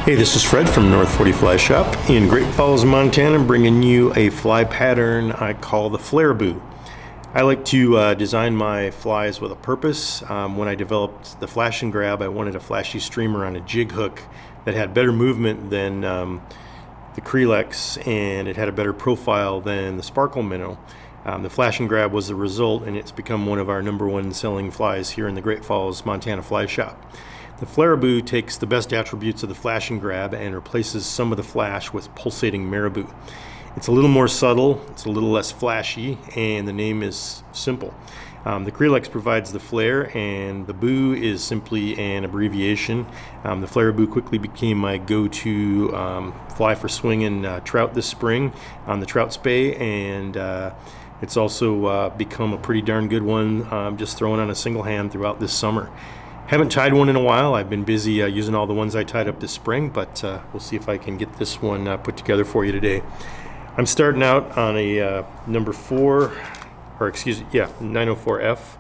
Hey, this is Fred from North 40 Fly Shop in Great Falls, Montana, bringing you a fly pattern I call the FlareABou. I like to design my flies with a purpose. When I developed the flash and grab, I wanted a flashy streamer on a jig hook that had better movement than the Kreelex, and it had a better profile than the Sparkle Minnow. The flash and grab was the result, and it's become one of our #1 selling flies here in the Great Falls, Montana Fly Shop. The FlareABou takes the best attributes of the flash and grab and replaces some of the flash with pulsating marabou. It's a little more subtle, it's a little less flashy, and the name is simple. The Kreelex provides the flare, and the boo is simply an abbreviation. The FlareABou quickly became my go-to fly for swinging trout this spring on the trout spey, and it's also become a pretty darn good one just throwing on a single hand throughout this summer. Haven't tied one in a while. I've been busy using all the ones I tied up this spring, but we'll see if I can get this one put together for you today. I'm starting out on a 904F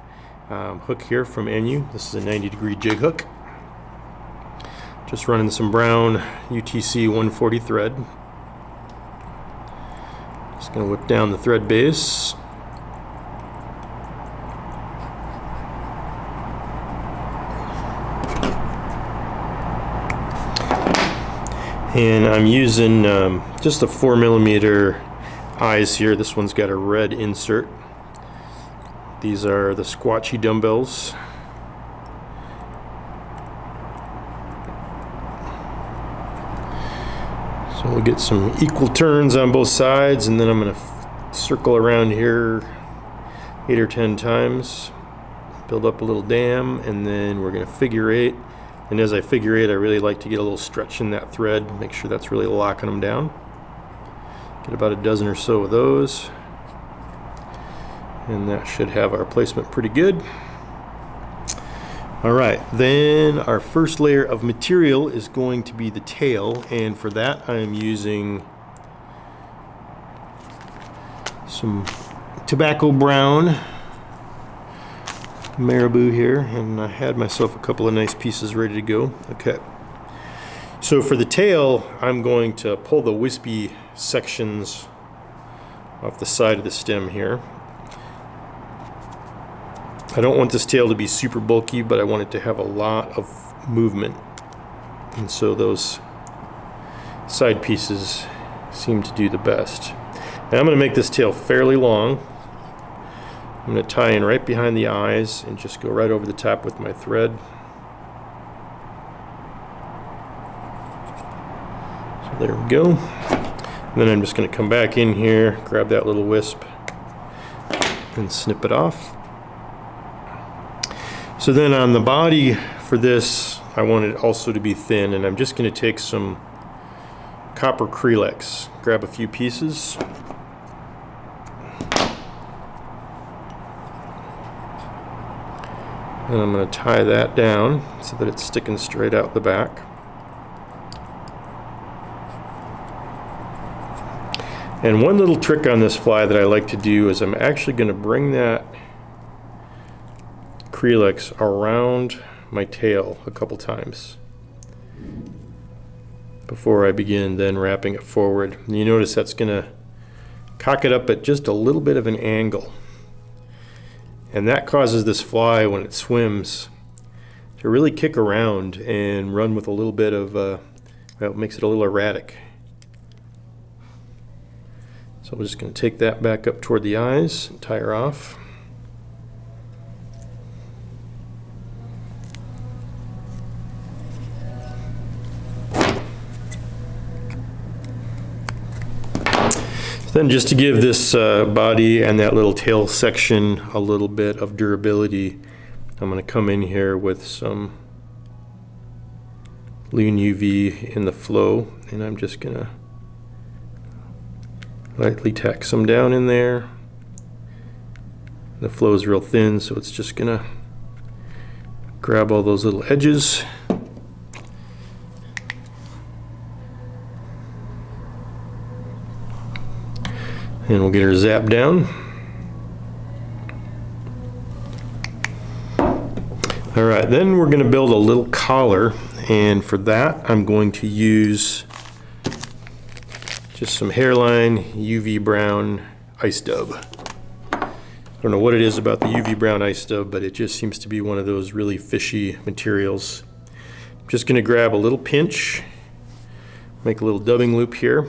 hook here from NU. This is a 90-degree jig hook. Just running some brown UTC 140 thread. Just going to whip down the thread base. And I'm using just a 4mm eyes here. This one's got a red insert. These are the squatchy dumbbells. So we'll get some equal turns on both sides, and then I'm going to circle around here 8 or 10 times, build up a little dam, and then we're going to figure 8. And as I figure 8, I really like to get a little stretch in that thread, make sure that's really locking them down. Get about a dozen or so of those. And that should have our placement pretty good. All right, then our first layer of material is going to be the tail, and for that I'm using some tobacco brown marabou here, and I had myself a couple of nice pieces ready to go. Okay, so for the tail, I'm going to pull the wispy sections off the side of the stem here. I don't want this tail to be super bulky, but I want it to have a lot of movement, and so those side pieces seem to do the best. Now I'm going to make this tail fairly long. I'm going to tie in right behind the eyes and just go right over the top with my thread. So there we go. And then I'm just going to come back in here, grab that little wisp, and snip it off. So then on the body for this, I want it also to be thin, and I'm just going to take some copper Kreelex, grab a few pieces. And I'm going to tie that down so that it's sticking straight out the back. And one little trick on this fly that I like to do is I'm actually going to bring that Kreelex around my tail a couple times before I begin then wrapping it forward. And you notice that's going to cock it up at just a little bit of an angle. And that causes this fly, when it swims, to really kick around and run with a little bit of, well, it makes it a little erratic. So we're just going to take that back up toward the eyes and tie her off. Then just to give this body and that little tail section a little bit of durability, I'm going to come in here with some Lean UV in the flow, and I'm just going to lightly tack some down in there. The flow is real thin, so it's just going to grab all those little edges. And we'll get her zapped down. All right, then we're going to build a little collar, And for that, I'm going to use just some hairline UV brown ice dub. I don't know what it is about the UV brown ice dub, but it just seems to be one of those really fishy materials. I'm just going to grab a little pinch, make a little dubbing loop here.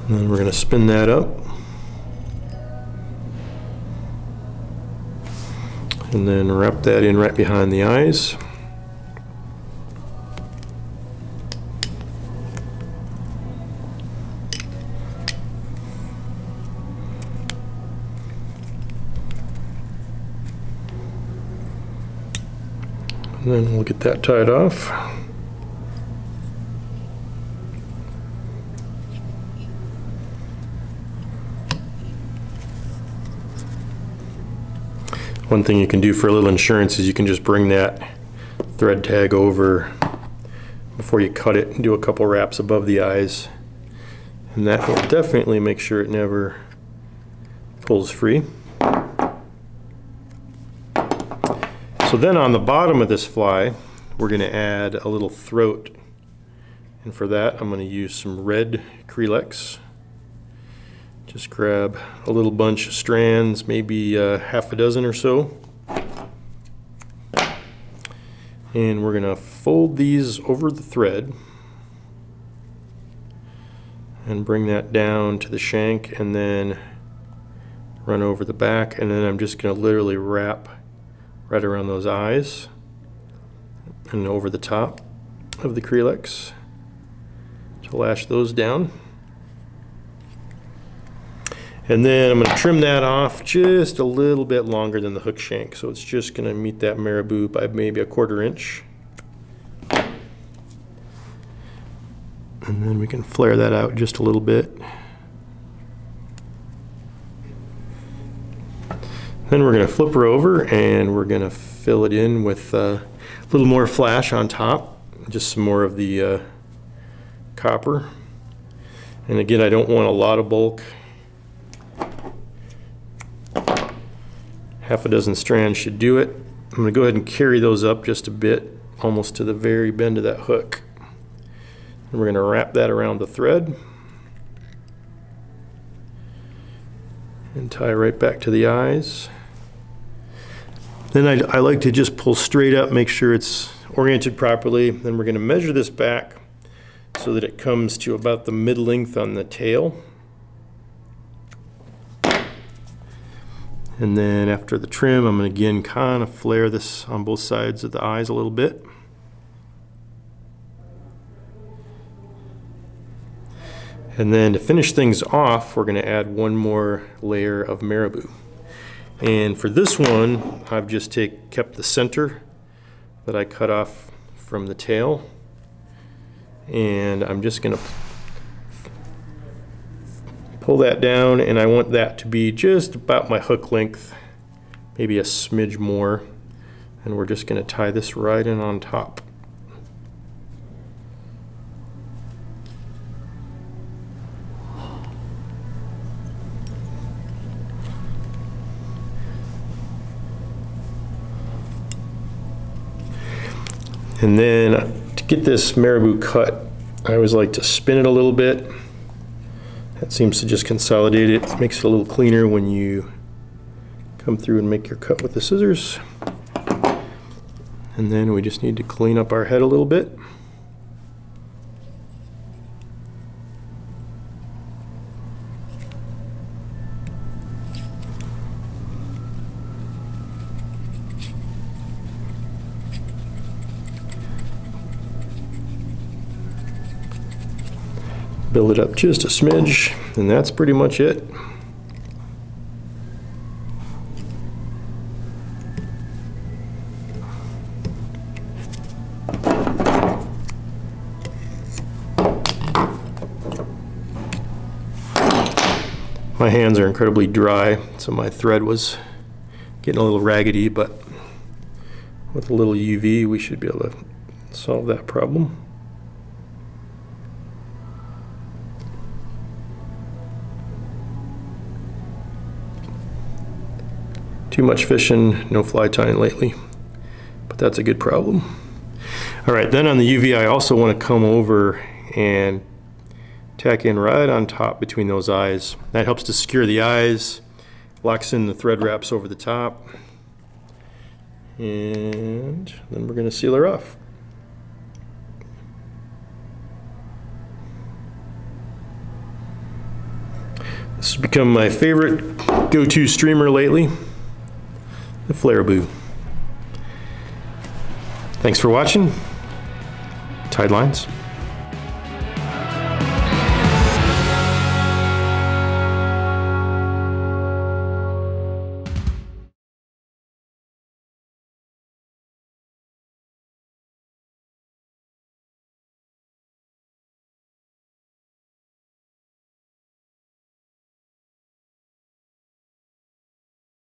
And then we're going to spin that up. And then wrap that in right behind the eyes. And then we'll get that tied off. One thing you can do for a little insurance is you can just bring that thread tag over before you cut it and do a couple wraps above the eyes. And that will definitely make sure it never pulls free. So then on the bottom of this fly, we're going to add a little throat. And for that, I'm going to use some red Kreelex. Just grab a little bunch of strands, maybe half a dozen or so. And we're going to fold these over the thread and bring that down to the shank and then run over the back. And then I'm just going to literally wrap right around those eyes and over the top of the Kreelex to lash those down. And then I'm going to trim that off just a little bit longer than the hook shank. So it's just going to meet that marabou by maybe a 1/4 inch. And then we can flare that out just a little bit. Then we're going to flip her over and we're going to fill it in with a little more flash on top. Just some more of the copper. And again, I don't want a lot of bulk. Half a dozen strands should do it. I'm going to go ahead and carry those up just a bit, almost to the very bend of that hook. And we're going to wrap that around the thread and tie right back to the eyes. Then I like to just pull straight up, make sure it's oriented properly. Then we're going to measure this back so that it comes to about the mid-length on the tail. And then after the trim, I'm going to again kind of flare this on both sides of the eyes a little bit. And then to finish things off, we're going to add one more layer of marabou. And for this one, I've just kept the center that I cut off from the tail. And I'm just going to pull that down, and I want that to be just about my hook length, maybe a smidge more. And we're just going to tie this right in on top. And then to get this marabou cut, I always like to spin it a little bit. That seems to just consolidate it. It makes it a little cleaner when you come through and make your cut with the scissors. And then we just need to clean up our head a little bit. Build it up just a smidge, and that's pretty much it. My hands are incredibly dry, so my thread was getting a little raggedy, but with a little UV, we should be able to solve that problem. Too much fishing, no fly tying lately, but that's a good problem. All right, then on the UV, I also want to come over and tack in right on top between those eyes. That helps to secure the eyes, locks in the thread wraps over the top, and then we're going to seal her off. This has become my favorite go-to streamer lately, the FlareABou. Thanks for watching. Tied lines.